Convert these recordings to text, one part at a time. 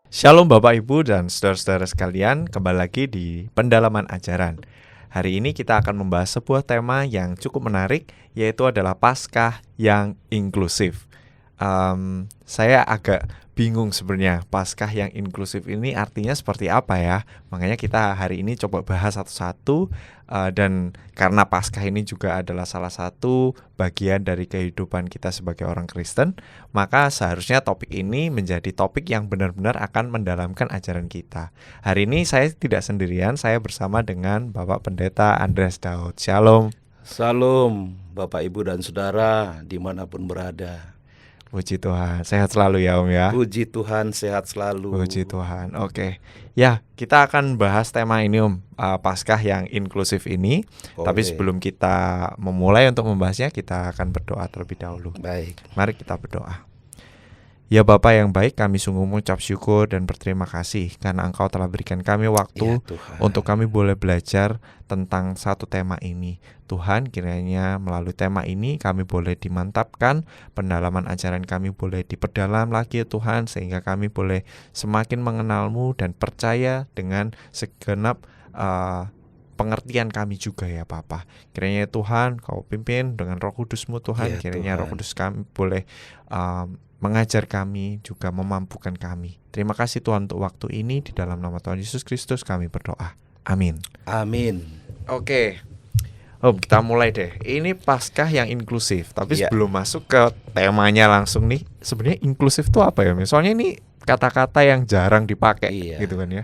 Shalom Bapak Ibu dan saudara-saudara sekalian, kembali lagi di Pendalaman Ajaran. Hari ini kita akan membahas sebuah tema yang cukup menarik, yaitu adalah Paskah yang inklusif. Saya agak bingung sebenarnya Paskah yang inklusif ini artinya seperti apa ya. Makanya kita hari ini coba bahas satu-satu, dan karena Paskah ini juga adalah salah satu bagian dari kehidupan kita sebagai orang Kristen, maka seharusnya topik ini menjadi topik yang benar-benar akan mendalamkan ajaran kita. Hari ini saya tidak sendirian, saya bersama dengan Bapak Pendeta Andreas Daud. Shalom. Salam Bapak Ibu dan Saudara dimanapun berada. Puji Tuhan, sehat selalu ya Om ya. Puji Tuhan, sehat selalu. Puji Tuhan. Oke. Ya, kita akan bahas tema ini Om, Paskah yang inklusif ini. Tapi sebelum kita memulai untuk membahasnya, kita akan berdoa terlebih dahulu. Baik. Mari kita berdoa. Ya Bapa yang baik, kami sungguh mengucap syukur dan berterima kasih karena Engkau telah berikan kami waktu untuk kami boleh belajar tentang satu tema ini. Tuhan, kiranya melalui tema ini kami boleh dimantapkan, pendalaman ajaran kami boleh diperdalam lagi Tuhan, sehingga kami boleh semakin mengenal-Mu dan percaya dengan segenap pengertian kami juga ya Bapa. Kiranya Tuhan Kau pimpin dengan Roh Kudus-Mu Tuhan, kiranya Roh Kudus kami boleh mengajar kami, juga memampukan kami. Terima kasih Tuhan untuk waktu ini. Di dalam nama Tuhan Yesus Kristus kami berdoa. Amin. Amin. Oke. Kita mulai deh. Ini Paskah yang inklusif. Tapi sebelum masuk ke temanya langsung nih, sebenarnya inklusif itu apa ya? Soalnya ini kata-kata yang jarang dipakai gitu kan ya.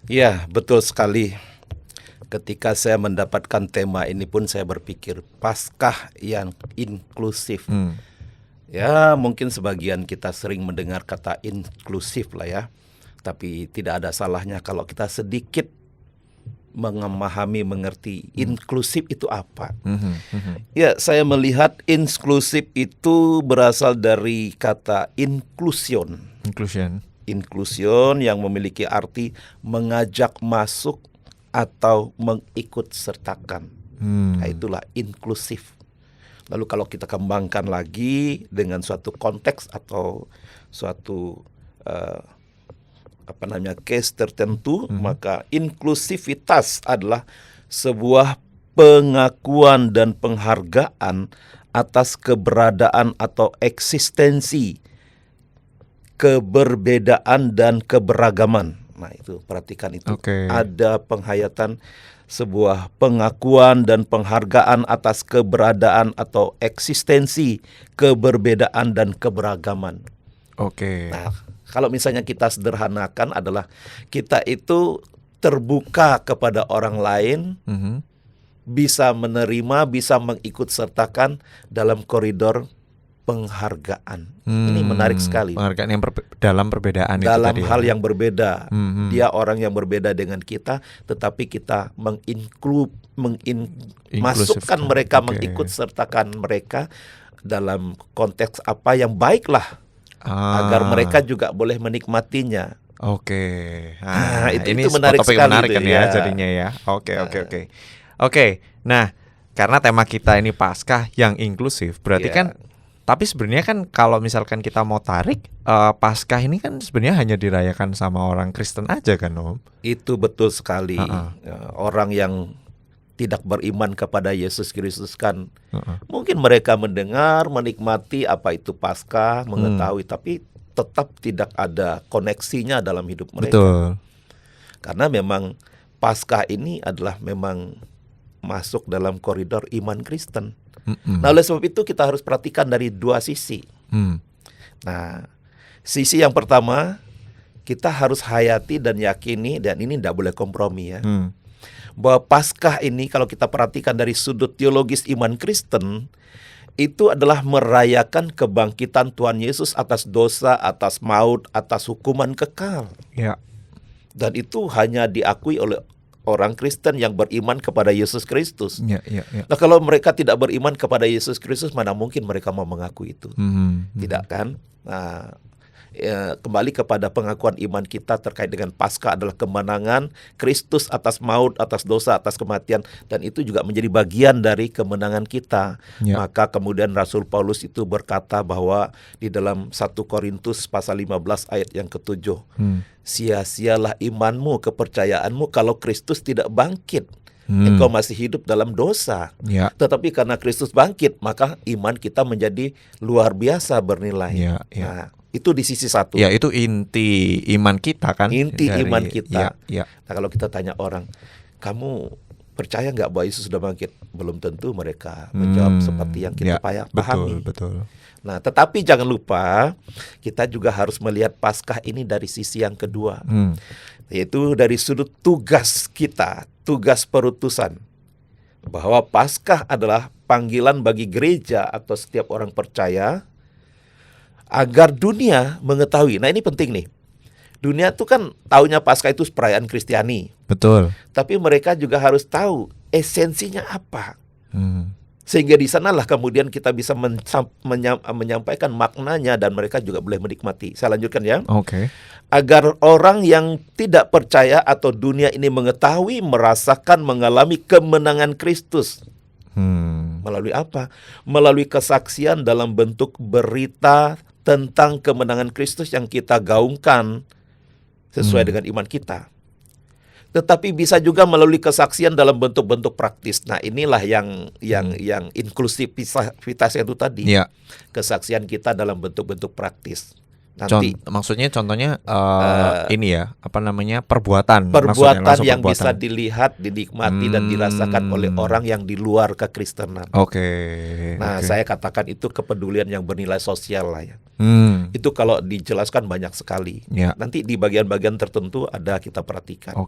Iya, betul sekali. Ketika saya mendapatkan tema ini pun saya berpikir Paskah yang inklusif. Ya, mungkin sebagian kita sering mendengar kata inklusif lah ya. Tapi tidak ada salahnya kalau kita sedikit memahami, mengerti inklusif itu apa. Ya, saya melihat inklusif itu berasal dari kata inclusion. Inclusion yang memiliki arti mengajak masuk atau mengikut sertakan. Nah, itulah inklusif. Lalu kalau kita kembangkan lagi dengan suatu konteks atau suatu case tertentu, maka inklusivitas adalah sebuah pengakuan dan penghargaan atas keberadaan atau eksistensi keberbedaan dan keberagaman. Nah, itu perhatikan itu. Ada penghayatan sebuah pengakuan dan penghargaan atas keberadaan atau eksistensi keberbedaan dan keberagaman. Nah, kalau misalnya kita sederhanakan adalah kita itu terbuka kepada orang lain, bisa menerima, bisa mengikut sertakan dalam koridor penghargaan. Ini menarik sekali. Penghargaan yang dalam perbedaan dalam itu tadi hal ya? yang berbeda. Dia orang yang berbeda dengan kita, tetapi kita masukkan mereka, mengikut sertakan mereka dalam konteks apa yang baiklah, agar mereka juga boleh menikmatinya. Nah, itu menarik topik sekali menarik kan ya jadinya ya. Oke. Nah, karena tema kita ini Paskah yang inklusif, berarti kan. Tapi sebenarnya kan kalau misalkan kita mau tarik, Paskah ini kan sebenarnya hanya dirayakan sama orang Kristen aja kan Om? Itu betul sekali. Orang yang tidak beriman kepada Yesus Kristus kan, mungkin mereka mendengar, menikmati apa itu Paskah, mengetahui, tapi tetap tidak ada koneksinya dalam hidup mereka. Betul. Karena memang Paskah ini adalah memang masuk dalam koridor iman Kristen. Nah, oleh sebab itu kita harus perhatikan dari dua sisi. Nah, sisi yang pertama, kita harus hayati dan yakini, dan ini tidak boleh kompromi ya, bahwa Paskah ini kalau kita perhatikan dari sudut teologis iman Kristen, itu adalah merayakan kebangkitan Tuhan Yesus atas dosa, atas maut, atas hukuman kekal. Dan itu hanya diakui oleh orang Kristen yang beriman kepada Yesus Kristus. Nah, kalau mereka tidak beriman kepada Yesus Kristus, mana mungkin mereka mau mengaku itu? Tidak kan? Nah, kembali kepada pengakuan iman kita terkait dengan Paskah adalah kemenangan Kristus atas maut, atas dosa, atas kematian, dan itu juga menjadi bagian dari kemenangan kita. Ya. Maka kemudian Rasul Paulus itu berkata bahwa di dalam 1 Korintus pasal 15 ayat yang ke-7, sia-sialah imanmu, kepercayaanmu kalau Kristus tidak bangkit. Engkau masih hidup dalam dosa. Ya. Tetapi karena Kristus bangkit, maka iman kita menjadi luar biasa bernilai. Ya, ya. Nah, itu di sisi satu. Ya, itu inti iman kita kan. Inti iman kita. Ya. Nah, kalau kita tanya orang, kamu percaya nggak bahwa Yesus sudah bangkit? Belum tentu mereka menjawab seperti yang kita pahami. Betul. Nah, tetapi jangan lupa kita juga harus melihat Paskah ini dari sisi yang kedua, yaitu dari sudut tugas kita, tugas perutusan, bahwa Paskah adalah panggilan bagi gereja atau setiap orang percaya agar dunia mengetahui. Nah, ini penting nih. Dunia tuh kan taunya Paskah itu perayaan Kristiani. Betul. Tapi mereka juga harus tahu esensinya apa. Sehingga di sanalah kemudian kita bisa menyampaikan maknanya dan mereka juga boleh menikmati. Saya lanjutkan ya. Oke. Agar orang yang tidak percaya atau dunia ini mengetahui, merasakan, mengalami kemenangan Kristus. Melalui apa? Melalui kesaksian dalam bentuk berita tentang kemenangan Kristus yang kita gaungkan sesuai dengan iman kita. Tetapi bisa juga melalui kesaksian dalam bentuk-bentuk praktis. Nah, inilah yang inklusivitas itu tadi. Ya. Kesaksian kita dalam bentuk-bentuk praktis. Nanti contohnya ini ya, perbuatan yang bisa dilihat, dinikmati dan dirasakan oleh orang yang di luar kekristenan. Nah, saya katakan itu kepedulian yang bernilai sosial lah ya. Itu kalau dijelaskan banyak sekali. Ya. Nanti di bagian-bagian tertentu ada kita perhatikan.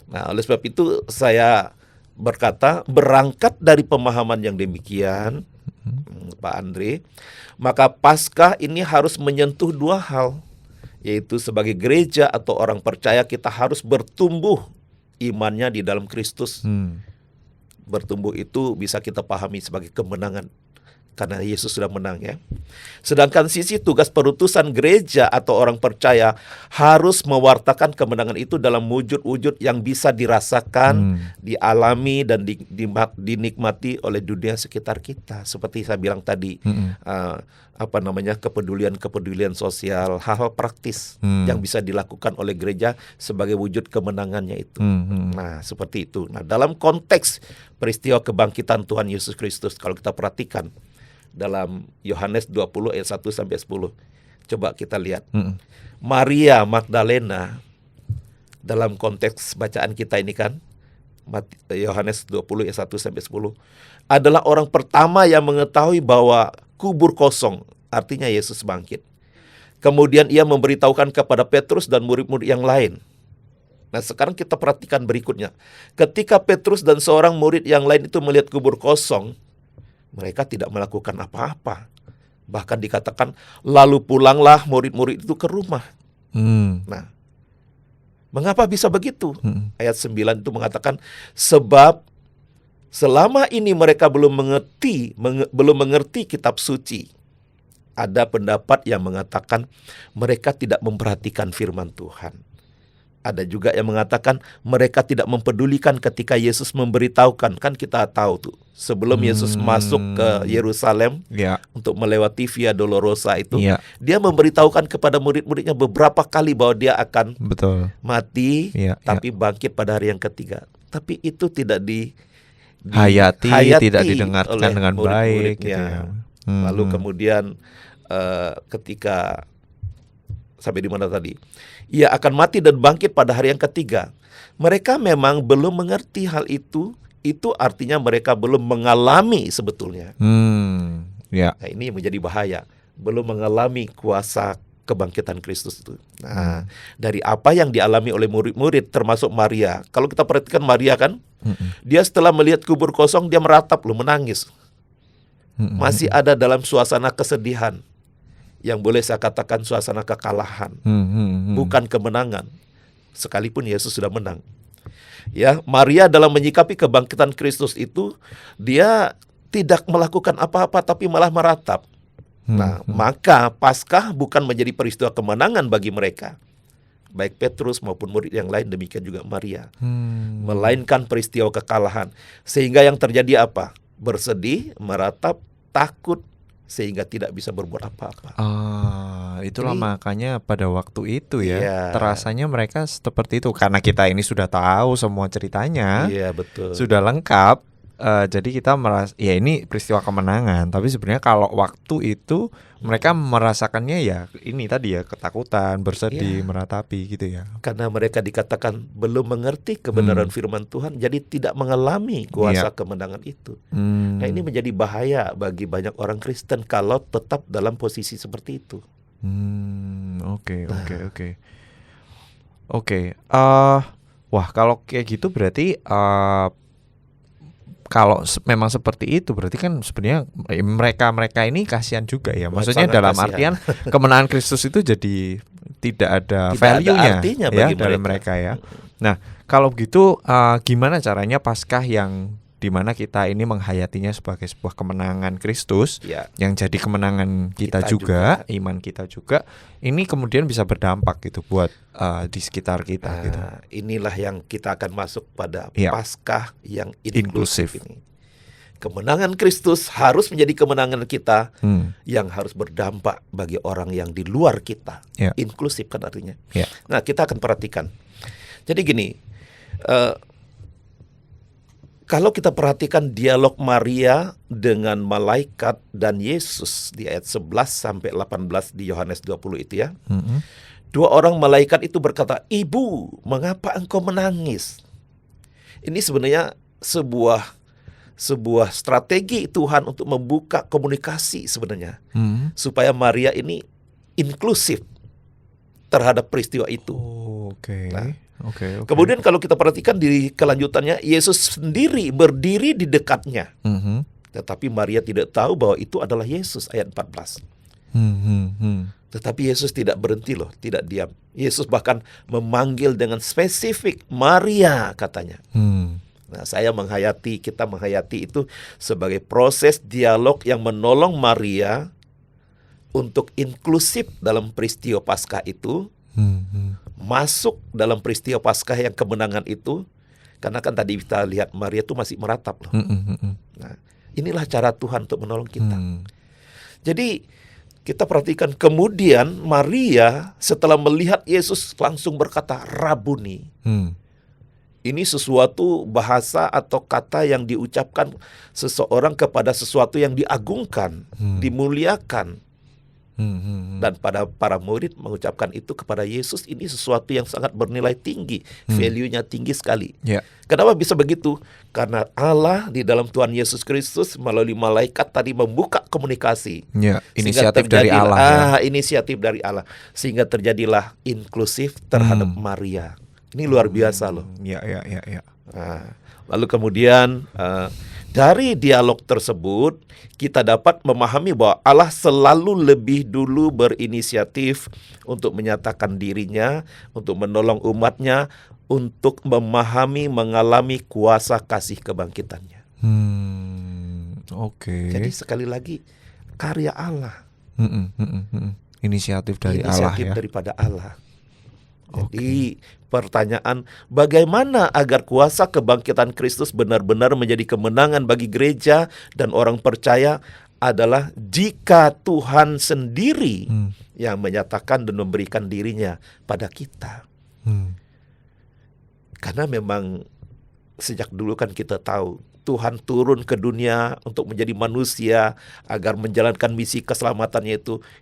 Nah, oleh sebab itu saya berkata, berangkat dari pemahaman yang demikian, Pak Andre, maka Paskah ini harus menyentuh dua hal, yaitu sebagai gereja atau orang percaya kita harus bertumbuh imannya di dalam Kristus. Bertumbuh itu bisa kita pahami sebagai kemenangan karena Yesus sudah menang ya. Sedangkan sisi tugas perutusan gereja atau orang percaya harus mewartakan kemenangan itu dalam wujud-wujud yang bisa dirasakan, dialami dan dinikmati oleh dunia sekitar kita. Seperti saya bilang tadi, kepedulian sosial, hal-hal praktis yang bisa dilakukan oleh gereja sebagai wujud kemenangannya itu. Nah, seperti itu. Nah, dalam konteks peristiwa kebangkitan Tuhan Yesus Kristus, kalau kita perhatikan dalam Yohanes 20 ayat 1 sampai 10. Coba kita lihat. Maria Magdalena dalam konteks bacaan kita ini kan, Yohanes 20 ayat 1 sampai 10, adalah orang pertama yang mengetahui bahwa kubur kosong, artinya Yesus bangkit. Kemudian ia memberitahukan kepada Petrus dan murid-murid yang lain. Nah, sekarang kita perhatikan berikutnya. Ketika Petrus dan seorang murid yang lain itu melihat kubur kosong, mereka tidak melakukan apa-apa. Bahkan dikatakan, lalu pulanglah murid-murid itu ke rumah. Nah, mengapa bisa begitu? Ayat 9 itu mengatakan, sebab selama ini mereka belum mengerti kitab suci. Ada pendapat yang mengatakan mereka tidak memperhatikan firman Tuhan. Ada juga yang mengatakan mereka tidak mempedulikan ketika Yesus memberitahukan. Kan kita tahu tuh, sebelum Yesus masuk ke Yerusalem untuk melewati Via Dolorosa itu, dia memberitahukan kepada murid-muridnya beberapa kali bahwa dia akan mati, tapi bangkit pada hari yang ketiga. Tapi itu tidak hayati, tidak didengarkan dengan baik gitu ya. Lalu kemudian ketika sampai di mana tadi? Ia akan mati dan bangkit pada hari yang ketiga. Mereka memang belum mengerti hal itu. Itu artinya mereka belum mengalami sebetulnya. Nah, ini menjadi bahaya. Belum mengalami kuasa kebangkitan Kristus itu. Nah, dari apa yang dialami oleh murid-murid termasuk Maria. Kalau kita perhatikan Maria kan, dia setelah melihat kubur kosong, dia meratap, menangis. Masih ada dalam suasana kesedihan. Yang boleh saya katakan suasana kekalahan, bukan kemenangan. Sekalipun Yesus sudah menang. Ya, Maria dalam menyikapi kebangkitan Kristus itu, dia tidak melakukan apa-apa tapi malah meratap. Nah, maka Paskah bukan menjadi peristiwa kemenangan bagi mereka, baik Petrus maupun murid yang lain, demikian juga Maria, melainkan peristiwa kekalahan. Sehingga yang terjadi apa? Bersedih, meratap, takut, sehingga tidak bisa berbuat apa-apa. Itulah Ini- makanya pada waktu itu ya, Iya. terasanya mereka seperti itu. Karena kita ini sudah tahu semua ceritanya, Iya, betul. sudah lengkap. Jadi kita merasa ya ini peristiwa kemenangan. Tapi sebenarnya kalau waktu itu mereka merasakannya ya ini tadi ya, ketakutan, bersedih, Iya. meratapi gitu ya. Karena mereka dikatakan belum mengerti kebenaran firman Tuhan, jadi tidak mengalami kuasa kemenangan itu. Nah, ini menjadi bahaya bagi banyak orang Kristen kalau tetap dalam posisi seperti itu. Oke. Wah, kalau kayak gitu berarti kalau memang seperti itu berarti kan sebenarnya mereka ini kasihan juga ya. Maksudnya Sangat dalam kasihan. artian kemenangan Kristus itu jadi tidak ada Tidak ada value-nya artinya ya bagi dalam mereka. mereka ya. Nah, kalau begitu gimana caranya Paskah yang dimana kita ini menghayatinya sebagai sebuah kemenangan Kristus Ya, yang jadi kemenangan kita Kita juga, iman kita juga, ini kemudian bisa berdampak gitu buat di sekitar kita gitu. inilah yang kita akan masuk pada Iya. Paskah yang Inklusif. inklusif ini. Kemenangan Kristus harus menjadi kemenangan kita yang harus berdampak bagi orang yang di luar kita. Ya. Inklusif kan artinya. Ya. Nah, kita akan perhatikan. Jadi gini, kalau kita perhatikan dialog Maria dengan malaikat dan Yesus di ayat 11 sampai 18 di Yohanes 20 itu ya. Dua orang malaikat itu berkata, "Ibu, mengapa engkau menangis?" Ini sebenarnya sebuah strategi Tuhan untuk membuka komunikasi sebenarnya, supaya Maria ini inklusif terhadap peristiwa itu. Oke. Nah, Oke. Kemudian kalau kita perhatikan di kelanjutannya, Yesus sendiri berdiri di dekatnya. Tetapi Maria tidak tahu bahwa itu adalah Yesus, ayat 14. Tetapi Yesus tidak berhenti loh, tidak diam. Yesus bahkan memanggil dengan spesifik, Maria katanya. Nah, kita menghayati itu sebagai proses dialog yang menolong Maria untuk inklusif dalam peristiwa Paskah itu, masuk dalam peristiwa Paskah yang kemenangan itu, karena kan tadi kita lihat Maria itu masih meratap loh. Nah, inilah cara Tuhan untuk menolong kita. Jadi kita perhatikan kemudian Maria setelah melihat Yesus langsung berkata Rabuni. Ini sesuatu bahasa atau kata yang diucapkan seseorang kepada sesuatu yang diagungkan, dimuliakan. Dan pada para murid mengucapkan itu kepada Yesus, ini sesuatu yang sangat bernilai tinggi, value-nya tinggi sekali. Ya. Kenapa bisa begitu? Karena Allah di dalam Tuhan Yesus Kristus melalui malaikat tadi membuka komunikasi. Ya, Sehingga inisiatif dari terjadilah- Allah ya. Inisiatif dari Allah. Sehingga terjadilah inklusif terhadap Maria. Ini luar biasa loh. Ya. Nah, lalu kemudian dari dialog tersebut kita dapat memahami bahwa Allah selalu lebih dulu berinisiatif untuk menyatakan dirinya, untuk menolong umatnya, untuk memahami, mengalami kuasa kasih kebangkitannya. Oke. Jadi sekali lagi karya Allah, Inisiatif dari Allah inisiatif ya. daripada Allah. Jadi pertanyaan, bagaimana agar kuasa kebangkitan Kristus benar-benar menjadi kemenangan bagi gereja dan orang percaya adalah jika Tuhan sendiri yang menyatakan dan memberikan dirinya pada kita. Karena memang sejak dulu kan kita tahu Tuhan turun ke dunia untuk menjadi manusia agar menjalankan misi keselamatannya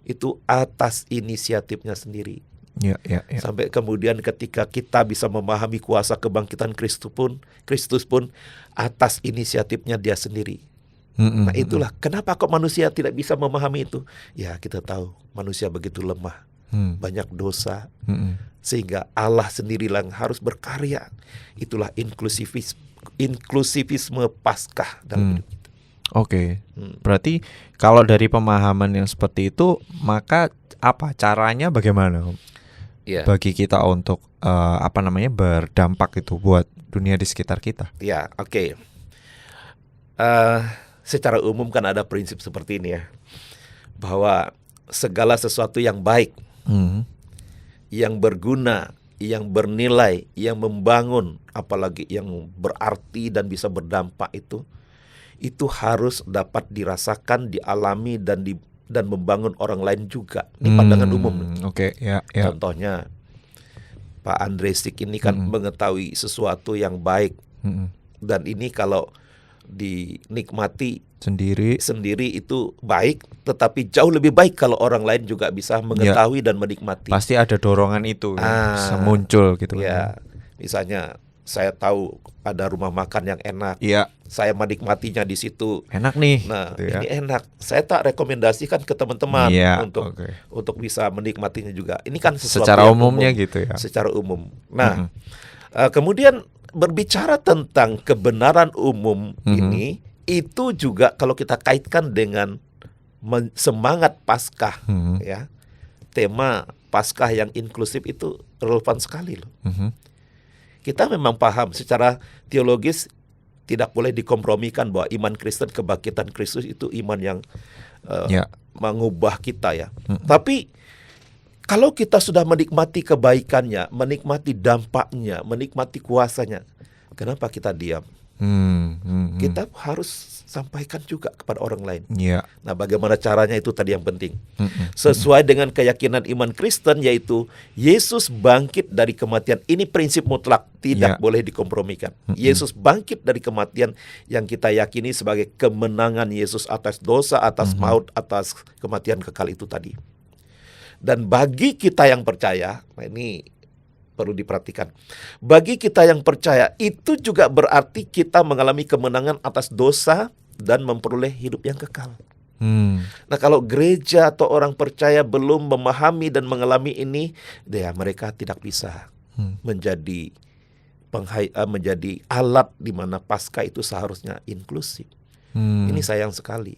itu atas inisiatifnya sendiri. Ya. Sampai kemudian ketika kita bisa memahami kuasa kebangkitan Kristus pun atas inisiatifnya dia sendiri. Nah, itulah kenapa kok manusia tidak bisa memahami itu. Ya, kita tahu manusia begitu lemah, banyak dosa, sehingga Allah sendirilah yang harus berkarya. Itulah inklusivisme Paskah dalam hidup kita. Oke. Berarti kalau dari pemahaman yang seperti itu, maka apa caranya bagaimana bagi kita untuk berdampak itu buat dunia di sekitar kita? Ya, oke. Secara umum kan ada prinsip seperti ini ya. bahwa segala sesuatu yang baik, yang berguna, yang bernilai, yang membangun, apalagi yang berarti dan bisa berdampak itu harus dapat dirasakan, dialami dan membangun orang lain juga. Ini pandangan umum. Contohnya Pak Andre Sik ini kan mengetahui sesuatu yang baik, dan ini kalau dinikmati sendiri itu baik, tetapi jauh lebih baik kalau orang lain juga bisa mengetahui dan menikmati. Pasti ada dorongan itu bisa muncul gitu ya. Misalnya saya tahu ada rumah makan yang enak, saya menikmatinya di situ, enak nih. Nah, ini enak. Saya tak rekomendasikan ke teman-teman untuk bisa menikmatinya juga. Ini kan sesuatu secara yang umumnya umum, gitu ya. Secara umum. Nah, kemudian berbicara tentang kebenaran umum ini, itu juga kalau kita kaitkan dengan semangat Paskah, ya, tema Paskah yang inklusif itu relevan sekali loh. Kita memang paham secara teologis tidak boleh dikompromikan bahwa iman Kristen, kebangkitan Kristus itu iman yang mengubah kita ya. Tapi kalau kita sudah menikmati kebaikannya, menikmati dampaknya, menikmati kuasanya, kenapa kita diam? Kita harus sampaikan juga kepada orang lain. Nah, bagaimana caranya itu tadi yang penting. Sesuai dengan keyakinan iman Kristen, yaitu Yesus bangkit dari kematian. Ini prinsip mutlak, tidak boleh dikompromikan. Yesus bangkit dari kematian yang kita yakini sebagai kemenangan Yesus atas dosa, atas maut, atas kematian kekal itu tadi. Dan bagi kita yang percaya, nah ini perlu diperhatikan. Bagi kita yang percaya, itu juga berarti kita mengalami kemenangan atas dosa dan memperoleh hidup yang kekal. Nah, kalau gereja atau orang percaya belum memahami dan mengalami ini, ya mereka tidak bisa menjadi alat di mana Paskah itu seharusnya inklusif. Ini sayang sekali.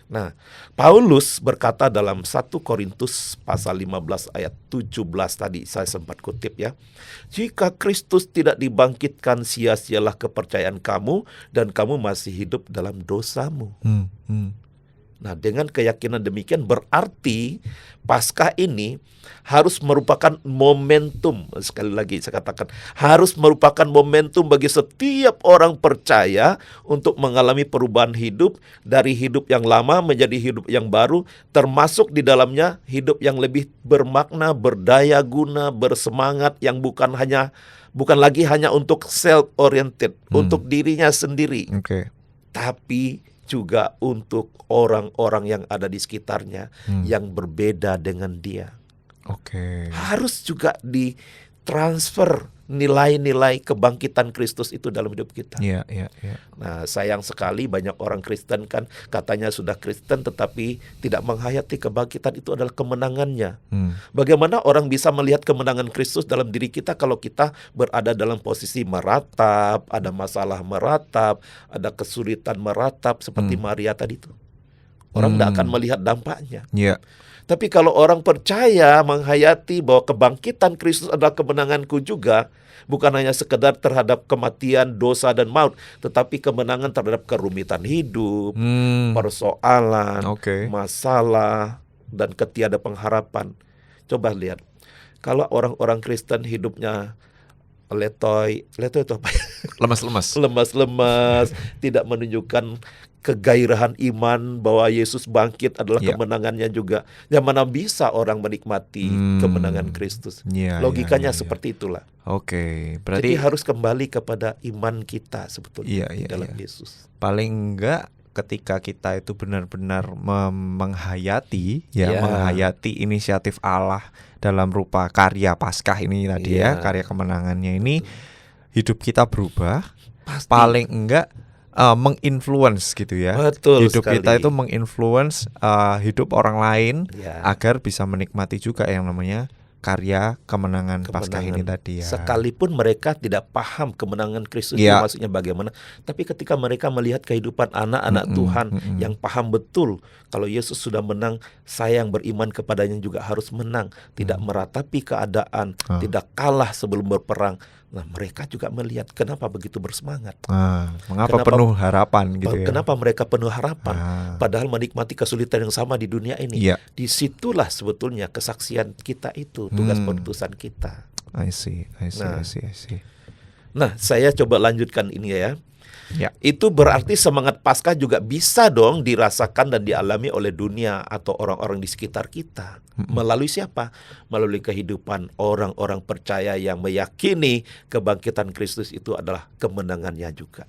Nah, Paulus berkata dalam 1 Korintus pasal 15 ayat 17 tadi saya sempat kutip ya. Jika Kristus tidak dibangkitkan, sia-sialah kepercayaan kamu dan kamu masih hidup dalam dosamu. Nah, dengan keyakinan demikian berarti Paskah ini harus merupakan momentum. Sekali lagi saya katakan, harus merupakan momentum bagi setiap orang percaya untuk mengalami perubahan hidup dari hidup yang lama menjadi hidup yang baru, termasuk di dalamnya hidup yang lebih bermakna, berdaya guna, bersemangat, yang bukan lagi hanya untuk self oriented, untuk dirinya sendiri. Tapi juga untuk orang-orang yang ada di sekitarnya yang berbeda dengan dia. Harus juga ditransfer nilai-nilai kebangkitan Kristus itu dalam hidup kita. Nah, sayang sekali banyak orang Kristen kan katanya sudah Kristen tetapi tidak menghayati kebangkitan itu adalah kemenangannya. Bagaimana orang bisa melihat kemenangan Kristus dalam diri kita kalau kita berada dalam posisi meratap, ada masalah meratap, ada kesulitan meratap seperti Maria tadi itu. Orang tidak akan melihat dampaknya. Tapi kalau orang percaya menghayati bahwa kebangkitan Kristus adalah kemenanganku juga, bukan hanya sekedar terhadap kematian, dosa, dan maut, tetapi kemenangan terhadap kerumitan hidup, persoalan, masalah, dan ketiada pengharapan. Coba lihat, kalau orang-orang Kristen hidupnya letoy itu apa? Lemas-lemas, tidak menunjukkan kegairahan iman bahwa Yesus bangkit adalah kemenangannya juga. Yang mana bisa orang menikmati kemenangan Kristus? Logikanya seperti itulah. Berarti jadi harus kembali kepada iman kita sebetulnya dalam Yesus. Paling enggak ketika kita itu benar-benar menghayati menghayati inisiatif Allah dalam rupa karya Paskah ini tadi karya kemenangannya ini, hidup kita berubah. Pasti. Paling enggak menginfluence gitu ya. Betul hidup sekali. Kita itu menginfluence hidup orang lain agar bisa menikmati juga yang namanya karya kemenangan Paskah ini tadi ya. Sekalipun mereka tidak paham kemenangan Kristus itu maksudnya bagaimana, tapi ketika mereka melihat kehidupan anak-anak Tuhan yang paham betul kalau Yesus sudah menang, saya yang beriman kepadanya juga harus menang, tidak meratapi keadaan, tidak kalah sebelum berperang. Nah, mereka juga melihat kenapa begitu bersemangat. Mengapa penuh harapan gitu ya? Kenapa mereka penuh harapan? Padahal menikmati kesulitan yang sama di dunia ini. Disitulah sebetulnya kesaksian kita itu, tugas penutusan kita. I see. Nah, saya coba lanjutkan ini ya. Itu berarti semangat Paskah juga bisa dong dirasakan dan dialami oleh dunia atau orang-orang di sekitar kita. Melalui siapa? Melalui kehidupan orang-orang percaya yang meyakini kebangkitan Kristus itu adalah kemenangannya juga.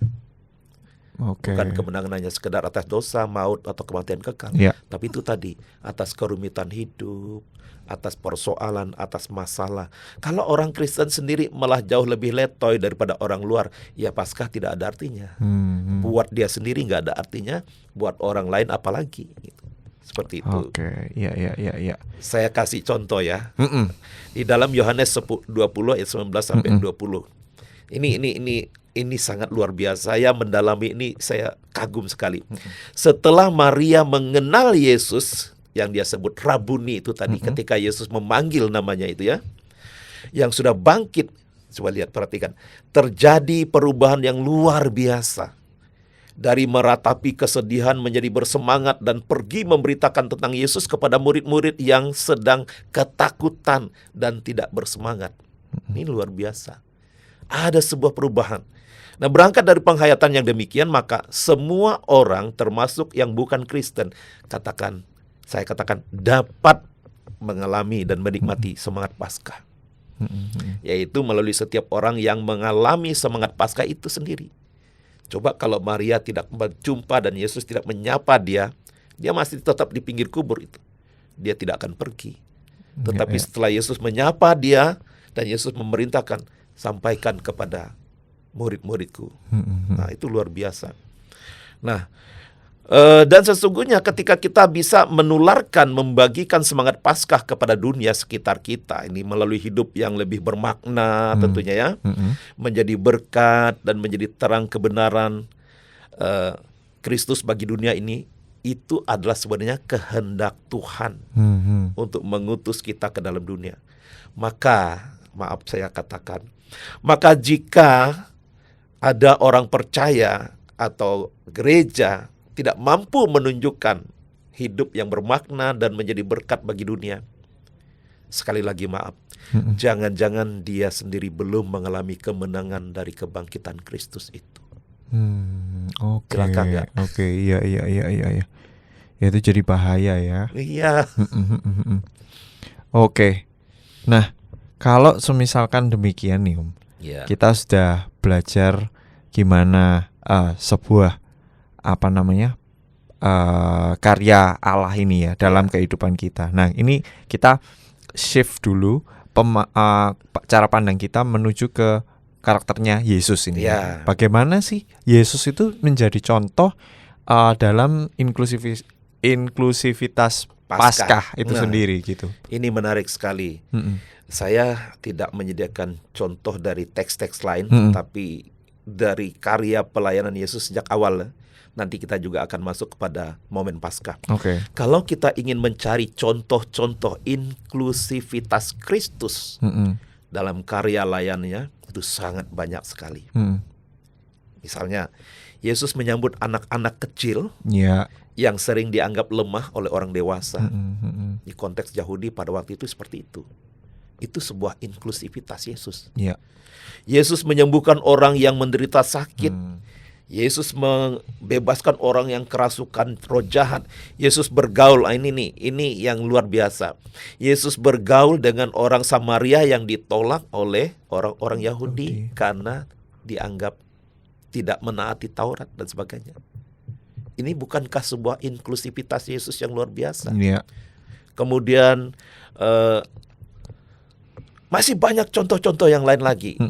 Bukan kemenangan hanya sekedar atas dosa, maut, atau kematian kekal. Tapi itu tadi, atas kerumitan hidup, atas persoalan, atas masalah. Kalau orang Kristen sendiri malah jauh lebih letoy daripada orang luar, ya Paskah tidak ada artinya. Buat dia sendiri nggak ada artinya, buat orang lain apalagi. Gitu. Seperti itu. Iya. Saya kasih contoh ya. Di dalam Yohanes 20 ayat 19 sampai 20. Ini sangat luar biasa. Saya mendalami ini, saya kagum sekali. Setelah Maria mengenal Yesus, yang dia sebut Rabuni itu tadi, ketika Yesus memanggil namanya itu ya, yang sudah bangkit. Coba lihat, perhatikan. Terjadi perubahan yang luar biasa. Dari meratapi kesedihan menjadi bersemangat dan pergi memberitakan tentang Yesus kepada murid-murid yang sedang ketakutan dan tidak bersemangat. Ini luar biasa. Ada sebuah perubahan. Nah, berangkat dari penghayatan yang demikian, maka semua orang termasuk yang bukan Kristen, saya katakan dapat mengalami dan menikmati semangat Paskah. Yaitu melalui setiap orang yang mengalami semangat Paskah itu sendiri. Coba kalau Maria tidak berjumpa dan Yesus tidak menyapa dia masih tetap di pinggir kubur itu. Dia tidak akan pergi. Tetapi setelah Yesus menyapa dia dan Yesus memerintahkan, sampaikan kepada murid-muridku. Nah, itu luar biasa. Nah, dan sesungguhnya ketika kita bisa menularkan, membagikan semangat Paskah kepada dunia sekitar kita, ini melalui hidup yang lebih bermakna tentunya ya, menjadi berkat dan menjadi terang kebenaran Kristus bagi dunia ini, itu adalah sebenarnya kehendak Tuhan untuk mengutus kita ke dalam dunia. Maka, maaf saya katakan, maka jika ada orang percaya atau gereja tidak mampu menunjukkan hidup yang bermakna dan menjadi berkat bagi dunia, sekali lagi maaf, jangan-jangan dia sendiri belum mengalami kemenangan dari kebangkitan Kristus itu. Iya. Ya, itu jadi bahaya ya. Iya. Nah, kalau semisalkan demikian nih, kita sudah belajar gimana sebuah karya Allah ini ya dalam kehidupan kita. Nah, ini kita shift dulu cara pandang kita menuju ke karakternya Yesus ini. Bagaimana sih Yesus itu menjadi contoh dalam inklusivitas Paskah itu sendiri gitu. Ini menarik sekali. Saya tidak menyediakan contoh dari teks-teks lain, tapi dari karya pelayanan Yesus sejak awal. Nanti kita juga akan masuk kepada momen Paskah. Kalau kita ingin mencari contoh-contoh inklusivitas Kristus dalam karya layannya, itu sangat banyak sekali. Misalnya, Yesus menyambut anak-anak kecil yang sering dianggap lemah oleh orang dewasa. Di konteks Yahudi pada waktu itu seperti itu. Itu sebuah inklusivitas Yesus. Yesus menyembuhkan orang yang menderita sakit. Yesus membebaskan orang yang kerasukan roh jahat. Yesus bergaul, ini yang luar biasa. Yesus bergaul dengan orang Samaria yang ditolak oleh orang-orang Yahudi karena dianggap tidak menaati Taurat dan sebagainya. Ini bukankah sebuah inklusivitas Yesus yang luar biasa? Kemudian masih banyak contoh-contoh yang lain lagi.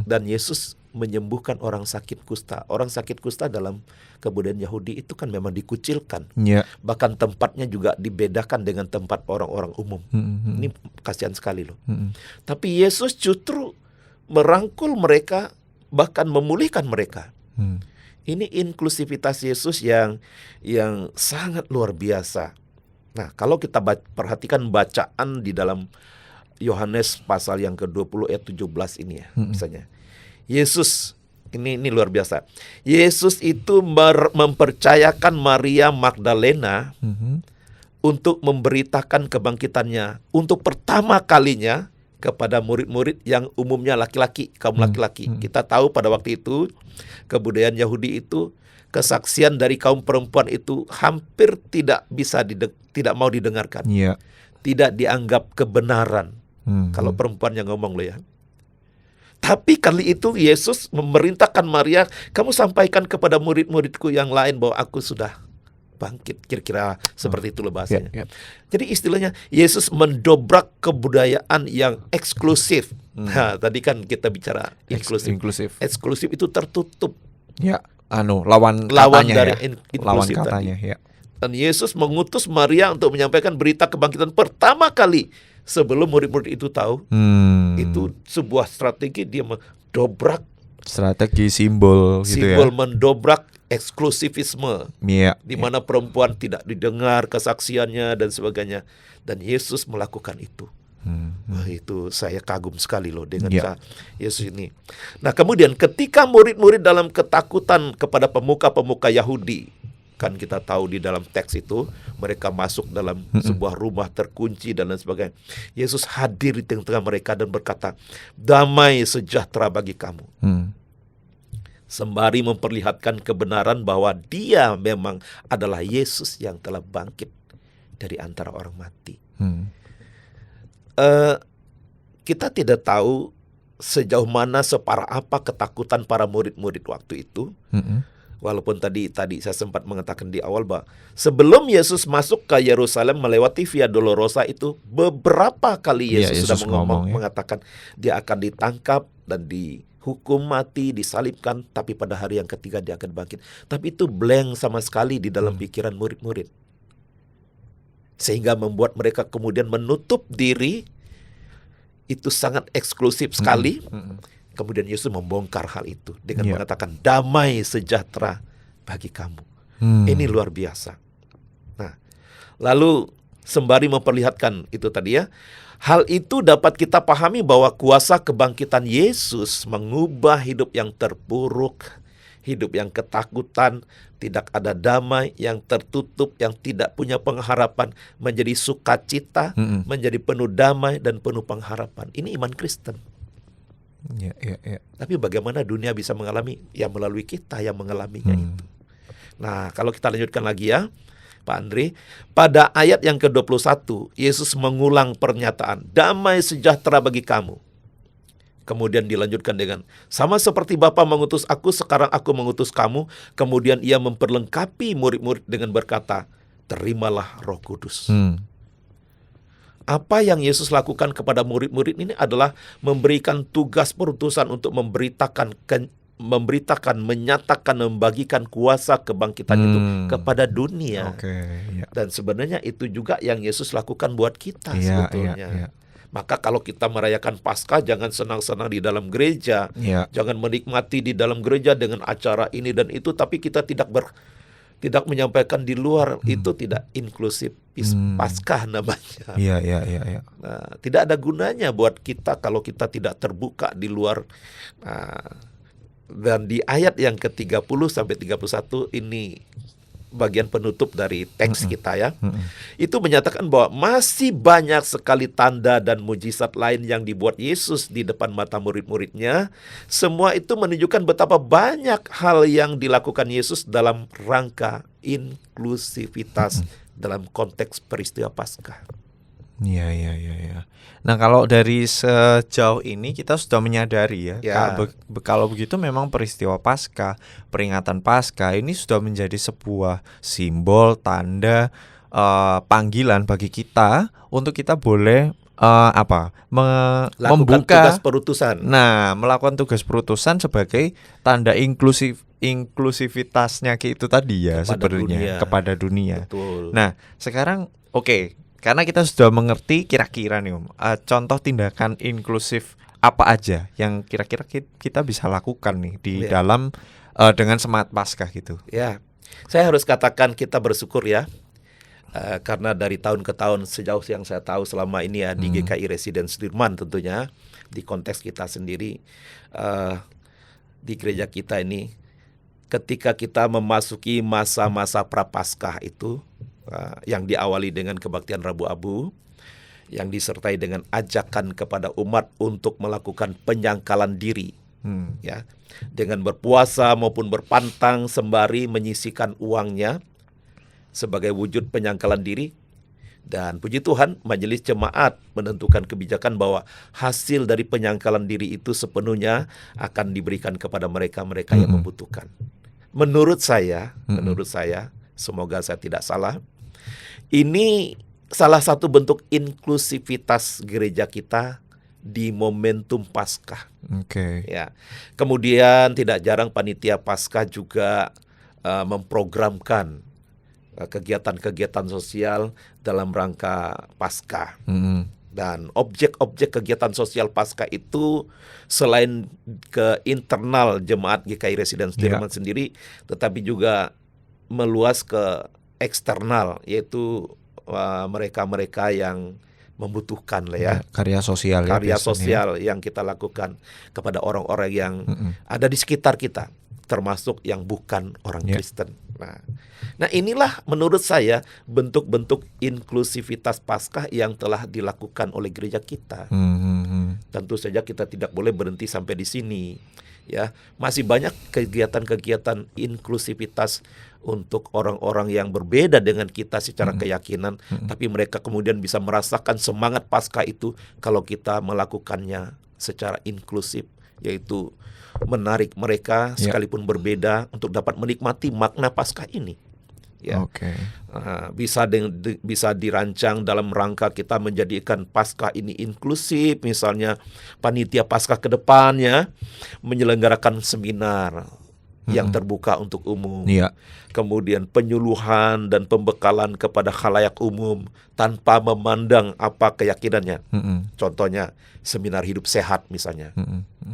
Dan Yesus menyembuhkan orang sakit kusta. Orang sakit kusta dalam kebudayaan Yahudi itu kan memang dikucilkan. Ya. Bahkan tempatnya juga dibedakan dengan tempat orang-orang umum. Ini kasihan sekali loh. Tapi Yesus justru merangkul mereka, bahkan memulihkan mereka. Ini inklusivitas Yesus yang sangat luar biasa. Nah, kalau kita perhatikan bacaan di dalam Yohanes pasal yang ke-20 ayat 17 ini ya, misalnya. Yesus, ini luar biasa. Yesus itu mempercayakan Maria Magdalena untuk memberitakan kebangkitannya untuk pertama kalinya kepada murid-murid yang umumnya laki-laki, kaum laki-laki. Kita tahu pada waktu itu kebudayaan Yahudi itu kesaksian dari kaum perempuan itu hampir tidak mau didengarkan. Tidak dianggap kebenaran kalau perempuan yang ngomong loh ya. Tapi kali itu Yesus memerintahkan Maria, kamu sampaikan kepada murid-muridku yang lain bahwa aku sudah bangkit. Kira-kira seperti itu loh bahasanya. Jadi istilahnya Yesus mendobrak kebudayaan yang eksklusif. Nah, tadi kan kita bicara inklusif. Eksklusif itu tertutup. Ya, lawan katanya dari lawan inklusif katanya tadi. ya. Dan Yesus mengutus Maria untuk menyampaikan berita kebangkitan pertama kali sebelum murid-murid itu tahu. Itu sebuah strategi, dia mendobrak strategi simbol gitu ya. Simbol mendobrak eksklusivisme. Di mana perempuan tidak didengar kesaksiannya dan sebagainya. Dan Yesus melakukan itu. Wah, itu saya kagum sekali loh dengan Yesus ini. Nah, kemudian ketika murid-murid dalam ketakutan kepada pemuka-pemuka Yahudi, kan kita tahu di dalam teks itu mereka masuk dalam sebuah rumah terkunci dan lain sebagainya. Yesus hadir di tengah-tengah mereka dan berkata, damai sejahtera bagi kamu. Sembari memperlihatkan kebenaran bahwa dia memang adalah Yesus yang telah bangkit dari antara orang mati. Kita tidak tahu sejauh mana, separah apa ketakutan para murid-murid waktu itu. Walaupun tadi saya sempat mengatakan di awal bahwa sebelum Yesus masuk ke Yerusalem melewati Via Dolorosa itu, beberapa kali Yesus sudah mengatakan dia akan ditangkap dan dihukum mati, disalibkan, tapi pada hari yang ketiga dia akan bangkit. Tapi itu blank sama sekali di dalam pikiran murid-murid. Sehingga membuat mereka kemudian menutup diri, itu sangat eksklusif sekali. Kemudian Yesus membongkar hal itu dengan mengatakan damai sejahtera bagi kamu. Ini luar biasa. Nah, lalu sembari memperlihatkan itu tadi ya, hal itu dapat kita pahami bahwa kuasa kebangkitan Yesus mengubah hidup yang terpuruk, hidup yang ketakutan, tidak ada damai, yang tertutup, yang tidak punya pengharapan, menjadi sukacita, menjadi penuh damai dan penuh pengharapan. Ini iman Kristen. Tapi bagaimana dunia bisa mengalami? Ya melalui kita yang mengalaminya itu. Nah, kalau kita lanjutkan lagi ya, Pak Andri, pada ayat yang ke-21 Yesus mengulang pernyataan damai sejahtera bagi kamu. Kemudian dilanjutkan dengan sama seperti Bapa mengutus aku, sekarang aku mengutus kamu. Kemudian ia memperlengkapi murid-murid dengan berkata, terimalah Roh Kudus. Apa yang Yesus lakukan kepada murid-murid ini adalah memberikan tugas perutusan untuk memberitakan, menyatakan, membagikan kuasa kebangkitan itu kepada dunia. Dan sebenarnya itu juga yang Yesus lakukan buat kita sebetulnya. Maka kalau kita merayakan Paskah, jangan senang-senang di dalam gereja, jangan menikmati di dalam gereja dengan acara ini dan itu, tapi kita tidak menyampaikan di luar, itu tidak inklusif. Paskah namanya. Nah, tidak ada gunanya buat kita kalau kita tidak terbuka di luar. Dan di ayat yang ke-30 sampai 31 ini bagian penutup dari teks kita ya. Itu menyatakan bahwa masih banyak sekali tanda dan mujizat lain yang dibuat Yesus di depan mata murid-muridnya. Semua itu menunjukkan betapa banyak hal yang dilakukan Yesus dalam rangka inklusivitas dalam konteks peristiwa Paskah. Nah, kalau dari sejauh ini kita sudah menyadari kalau begitu memang peristiwa Paskah, peringatan Paskah ini sudah menjadi sebuah simbol, tanda, panggilan bagi kita untuk kita boleh Lakukan tugas perutusan. Nah, melakukan tugas perutusan sebagai tanda inklusivitasnya itu tadi ya, sebenarnya kepada dunia. Betul. Nah, sekarang oke, karena kita sudah mengerti kira-kira nih contoh tindakan inklusif apa aja yang kira-kira kita bisa lakukan nih di dalam dengan semangat Paskah gitu. Ya, saya harus katakan kita bersyukur ya. Karena dari tahun ke tahun sejauh yang saya tahu selama ini ya di GKI Residen Sudirman tentunya di konteks kita sendiri di gereja kita ini, ketika kita memasuki masa-masa Prapaskah itu yang diawali dengan kebaktian Rabu Abu, yang disertai dengan ajakan kepada umat untuk melakukan penyangkalan diri, ya, dengan berpuasa maupun berpantang sembari menyisihkan uangnya sebagai wujud penyangkalan diri. Dan puji Tuhan, majelis jemaat menentukan kebijakan bahwa hasil dari penyangkalan diri itu sepenuhnya akan diberikan kepada mereka-mereka yang membutuhkan. Menurut saya, semoga saya tidak salah, ini salah satu bentuk inklusivitas gereja kita di momentum Paskah. Ya. Kemudian tidak jarang panitia Paskah juga memprogramkan kegiatan-kegiatan sosial dalam rangka Paskah. Dan objek-objek kegiatan sosial Paskah itu selain ke internal jemaat GKI Residen Sudirman sendiri, tetapi juga meluas ke eksternal, yaitu mereka-mereka yang membutuhkan lah ya, karya sosial yang kita lakukan kepada orang-orang yang ada di sekitar kita, termasuk yang bukan orang Kristen. Nah inilah menurut saya bentuk-bentuk inklusivitas Paskah yang telah dilakukan oleh gereja kita. Tentu saja kita tidak boleh berhenti sampai di sini, ya. Masih banyak kegiatan-kegiatan inklusivitas untuk orang-orang yang berbeda dengan kita secara keyakinan, tapi mereka kemudian bisa merasakan semangat Paskah itu kalau kita melakukannya secara inklusif, yaitu menarik mereka sekalipun berbeda untuk dapat menikmati makna Paskah ini. Ya, bisa dirancang dalam rangka kita menjadikan Paskah ini inklusif. Misalnya panitia Paskah ke depannya menyelenggarakan seminar yang terbuka untuk umum. Kemudian penyuluhan dan pembekalan kepada khalayak umum tanpa memandang apa keyakinannya. Contohnya seminar hidup sehat misalnya.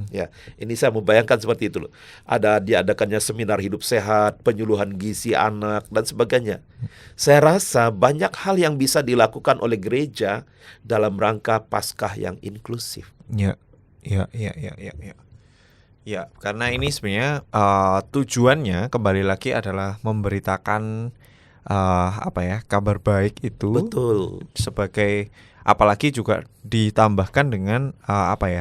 Ya, ini saya membayangkan seperti itu loh. Diadakannya seminar hidup sehat, penyuluhan gizi anak dan sebagainya. Saya rasa banyak hal yang bisa dilakukan oleh gereja dalam rangka Paskah yang inklusif. Ya, karena ini sebenarnya tujuannya kembali lagi adalah memberitakan kabar baik itu. Betul. Sebagai apalagi juga ditambahkan dengan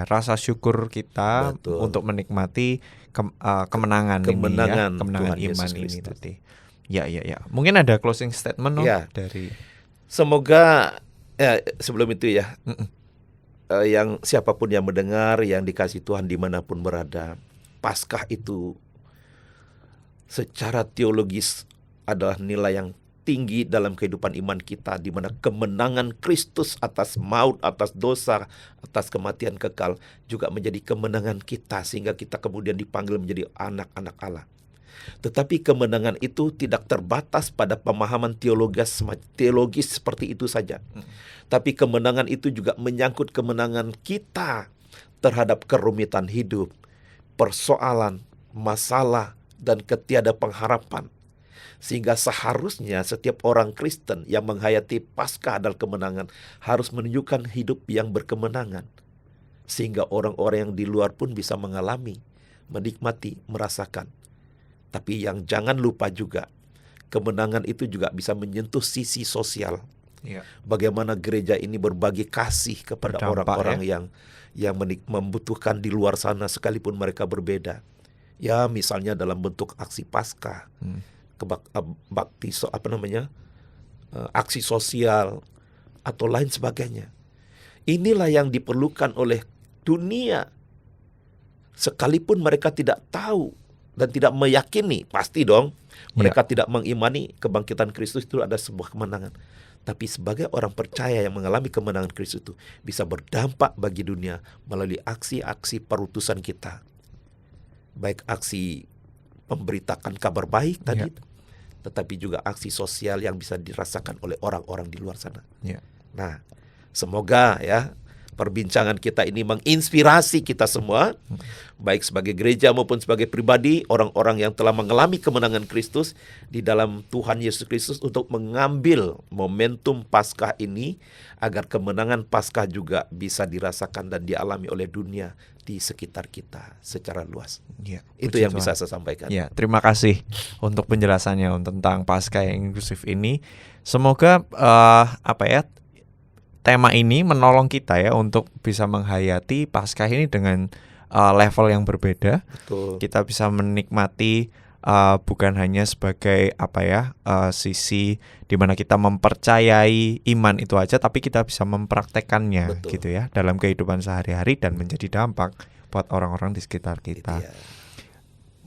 rasa syukur kita untuk menikmati kemenangan iman ini tadi. Ya. Mungkin ada closing statement dari. Semoga sebelum itu ya. Yang siapapun yang mendengar, yang dikasih Tuhan dimanapun berada, Paskah itu secara teologis adalah nilai yang tinggi dalam kehidupan iman kita, di mana kemenangan Kristus atas maut, atas dosa, atas kematian kekal juga menjadi kemenangan kita, sehingga kita kemudian dipanggil menjadi anak-anak Allah. Tetapi kemenangan itu tidak terbatas pada pemahaman teologis seperti itu saja. Tapi kemenangan itu juga menyangkut kemenangan kita terhadap kerumitan hidup, persoalan, masalah, dan ketiada pengharapan. Sehingga seharusnya setiap orang Kristen yang menghayati Paskah adalah kemenangan harus menunjukkan hidup yang berkemenangan. Sehingga orang-orang yang di luar pun bisa mengalami, menikmati, merasakan. Tapi yang jangan lupa juga, kemenangan itu juga bisa menyentuh sisi sosial. Bagaimana gereja ini berbagi kasih kepada orang-orang yang membutuhkan di luar sana sekalipun mereka berbeda. Ya, misalnya dalam bentuk aksi Paskah, aksi sosial atau lain sebagainya. Inilah yang diperlukan oleh dunia. Sekalipun mereka tidak tahu dan tidak meyakini, pasti dong mereka tidak mengimani kebangkitan Kristus itu ada sebuah kemenangan. tapi sebagai orang percaya yang mengalami kemenangan Kristus itu bisa berdampak bagi dunia melalui aksi-aksi perutusan kita. Baik aksi memberitakan kabar baik tadi, tetapi juga aksi sosial yang bisa dirasakan oleh orang-orang di luar sana. Nah, semoga ya perbincangan kita ini menginspirasi kita semua, baik sebagai gereja maupun sebagai pribadi, orang-orang yang telah mengalami kemenangan Kristus di dalam Tuhan Yesus Kristus, untuk mengambil momentum Paskah ini agar kemenangan Paskah juga bisa dirasakan dan dialami oleh dunia di sekitar kita secara luas. Itu yang bisa saya sampaikan. Terima kasih untuk penjelasannya tentang Paskah yang inklusif ini. Semoga tema ini menolong kita ya untuk bisa menghayati Paskah ini dengan level yang berbeda. Betul. Kita bisa menikmati bukan hanya sebagai sisi di mana kita mempercayai iman itu aja, tapi kita bisa mempraktekannya. Betul. Gitu ya, dalam kehidupan sehari-hari dan menjadi dampak buat orang-orang di sekitar kita.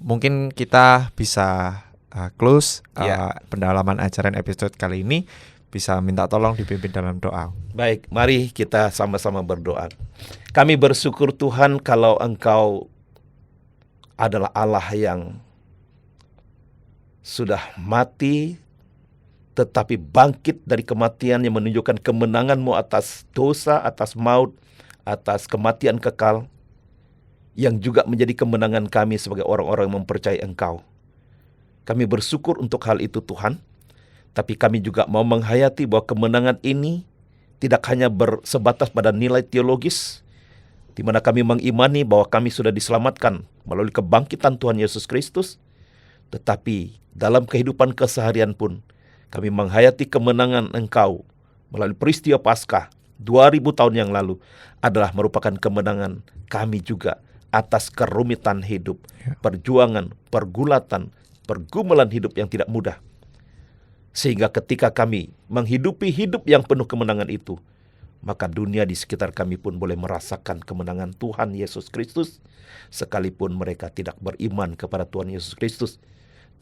Mungkin kita bisa close pendalaman ajaran episode kali ini. Bisa minta tolong dipimpin dalam doa. Baik, mari kita sama-sama berdoa. Kami bersyukur Tuhan kalau Engkau adalah Allah yang sudah mati, tetapi bangkit dari kematian, yang menunjukkan kemenangan-Mu atas dosa, atas maut, atas kematian kekal, yang juga menjadi kemenangan kami sebagai orang-orang yang mempercayai Engkau. Kami bersyukur untuk hal itu Tuhan. Tapi kami juga mau menghayati bahwa kemenangan ini tidak hanya bersebatas pada nilai teologis, di mana kami mengimani bahwa kami sudah diselamatkan melalui kebangkitan Tuhan Yesus Kristus, tetapi dalam kehidupan keseharian pun kami menghayati kemenangan Engkau melalui peristiwa Paskah 2000 tahun yang lalu adalah merupakan kemenangan kami juga atas kerumitan hidup, perjuangan, pergulatan, pergumulan hidup yang tidak mudah. Sehingga ketika kami menghidupi hidup yang penuh kemenangan itu, maka dunia di sekitar kami pun boleh merasakan kemenangan Tuhan Yesus Kristus, sekalipun mereka tidak beriman kepada Tuhan Yesus Kristus,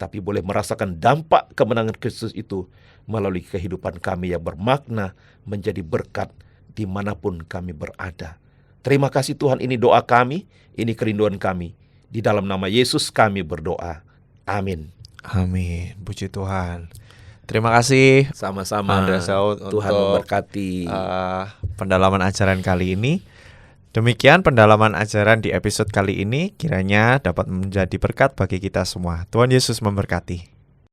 tapi boleh merasakan dampak kemenangan Kristus itu melalui kehidupan kami yang bermakna, menjadi berkat dimanapun kami berada. Terima kasih Tuhan, ini doa kami, ini kerinduan kami. Di dalam nama Yesus kami berdoa. Amin. Amin. Puji Tuhan. Terima kasih sama-sama Andreas Saud Tuhan untuk memberkati pendalaman ajaran kali ini. Demikian pendalaman ajaran di episode kali ini, kiranya dapat menjadi berkat bagi kita semua. Tuhan Yesus memberkati.